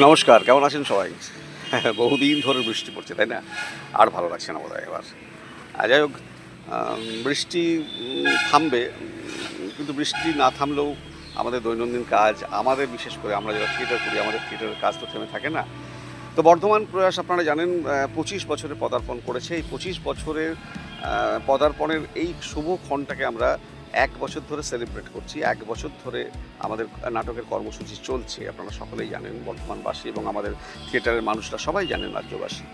নমস্কার, কেমন আছেন সবাই? বহুদিন ধরে বৃষ্টি পড়ছে, তাই না? আর ভালো লাগছে না বোধহয় এবার। যাই হোক, বৃষ্টি থামবে, কিন্তু বৃষ্টি না থামলেও আমাদের দৈনন্দিন কাজ, আমাদের বিশেষ করে আমরা যারা থিয়েটার করি, আমাদের থিয়েটারের কাজ তো থেমে থাকে না। তো বর্ধমান প্রয়াস আপনারা জানেন ২৫ বছরে পদার্পণ করেছে। এই ২৫ বছরের পদার্পণের এই শুভ ক্ষণটাকে আমরা ১ বছর ধরে সেলিব্রেট করছি। ১ বছর ধরে আমাদের নাটকের কর্মসূচি চলছে। আপনারা সকলেই জানেন, বর্ধমানবাসী এবং আমাদের থিয়েটারের মানুষরা সবাই জানেন, রাজ্যবাসী।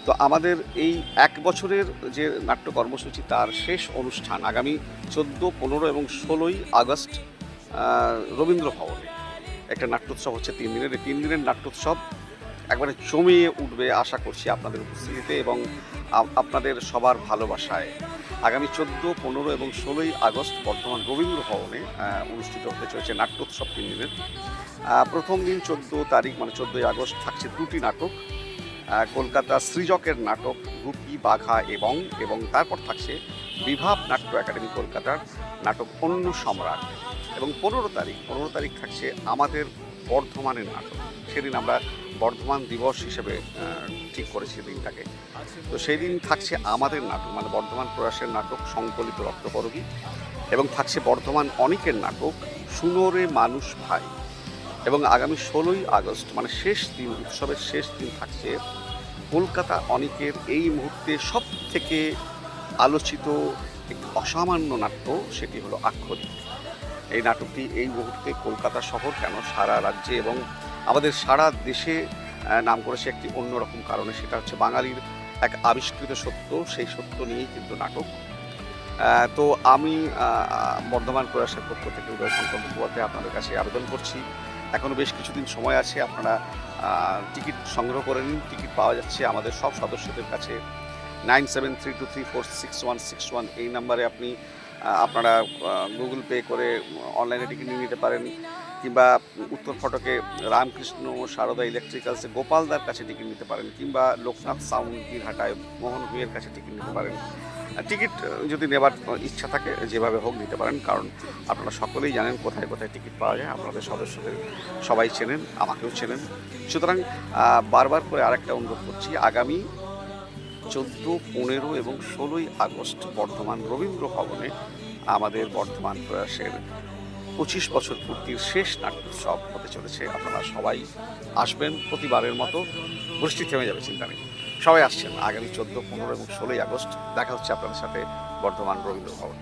তো আমাদের এই ১ বছরের যে নাট্য কর্মসূচি, তার শেষ অনুষ্ঠান আগামী ১৪, ১৫ এবং ১৬ই আগস্ট রবীন্দ্র ভবনে একটা নাট্যোৎসব হচ্ছে ৩ দিনের। এই ৩ দিনের নাট্যোৎসব একবারে জমিয়ে উঠবে আশা করছি আপনাদের উপস্থিতিতে এবং আপনাদের সবার ভালোবাসায়। আগামী ১৪, ১৫ এবং ১৬ই আগস্ট বর্ধমান রবীন্দ্র ভবনে অনুষ্ঠিত হতে চলেছে নাট্যোৎসব ৩ দিনের। প্রথম দিন ১৪ তারিখ মানে ১৪ই আগস্ট থাকছে দুটি নাটক। কলকাতা সৃজকের নাটক রুপি, বাঘা এবং তারপর থাকছে বিভাব নাট্য একাডেমি কলকাতার নাটক অন্য সম্রাট। এবং ১৫ তারিখ থাকছে আমাদের বর্ধমানের নাটক। সেদিন আমরা বর্ধমান দিবস হিসেবে ঠিক করেছি দিনটাকে। তো সেই দিন থাকছে আমাদের নাটক মানে বর্ধমান প্রয়াসের নাটক সংকলিত রক্তকরবী, এবং থাকছে বর্ধমান অনিকের নাটক শুনোরে মানুষ ভাই। এবং আগামী ১৬ই আগস্ট মানে শেষ দিন, উৎসবের শেষ দিন থাকছে কলকাতা অনিকের এই মুহূর্তে সব থেকে আলোচিত একটি অসামান্য নাট্য, সেটি হলো আক্ষরিক। এই নাটকটি এই মুহূর্তে কলকাতা শহর কেন সারা রাজ্যে এবং আমাদের সারা দেশে নাম করেছে একটি অন্যরকম কারণে। সেটা হচ্ছে বাঙালির এক আবিষ্কৃত সত্য, সেই সত্য নিয়েই কিন্তু নাটক। তো আমি বর্ধমান প্রয়াসের পক্ষ থেকে উদয়শঙ্কর মুখোপাধ্যায় আপনাদের কাছে আবেদন করছি, এখনও বেশ কিছুদিন সময় আছে, আপনারা টিকিট সংগ্রহ করে নিন। টিকিট পাওয়া যাচ্ছে আমাদের সব সদস্যদের কাছে। 9732346161 এই নাম্বারে আপনারা গুগল পে করে অনলাইনে টিকিট নিয়ে নিতে পারেন, কিংবা উত্তর ফটকে রামকৃষ্ণ সারদা ইলেকট্রিক্যালসে গোপালদার কাছে টিকিট নিতে পারেন, কিংবা লোকনাথ সাউন্ড বীরহাটায় মোহন ভুঁইয়ের কাছে টিকিট নিতে পারেন। টিকিট যদি নেবার ইচ্ছা থাকে যেভাবে হোক নিতে পারেন, কারণ আপনারা সকলেই জানেন কোথায় কোথায় টিকিট পাওয়া যায়। আপনাদের সদস্যদের সবাই চেনেন, আমাকেও চেনেন। সুতরাং বারবার করে আরেকটা অনুরোধ করছি, আগামী ১৪, ১৫ এবং ১৬ই আগস্ট বর্ধমান রবীন্দ্র ভবনে আমাদের বর্ধমান প্রয়াসের ২৫ বছর পূর্তির শেষ নাট্যোৎসব হতে চলেছে। আপনারা সবাই আসবেন প্রতিবারের মতো। বৃষ্টি থেমে যাবে, চিন্তা নেই, সবাই আসছেন। আগামী ১৪, ১৫ এবং ১৬ই আগস্ট দেখা হচ্ছে আপনাদের সাথে বর্ধমান রবীন্দ্র ভবন।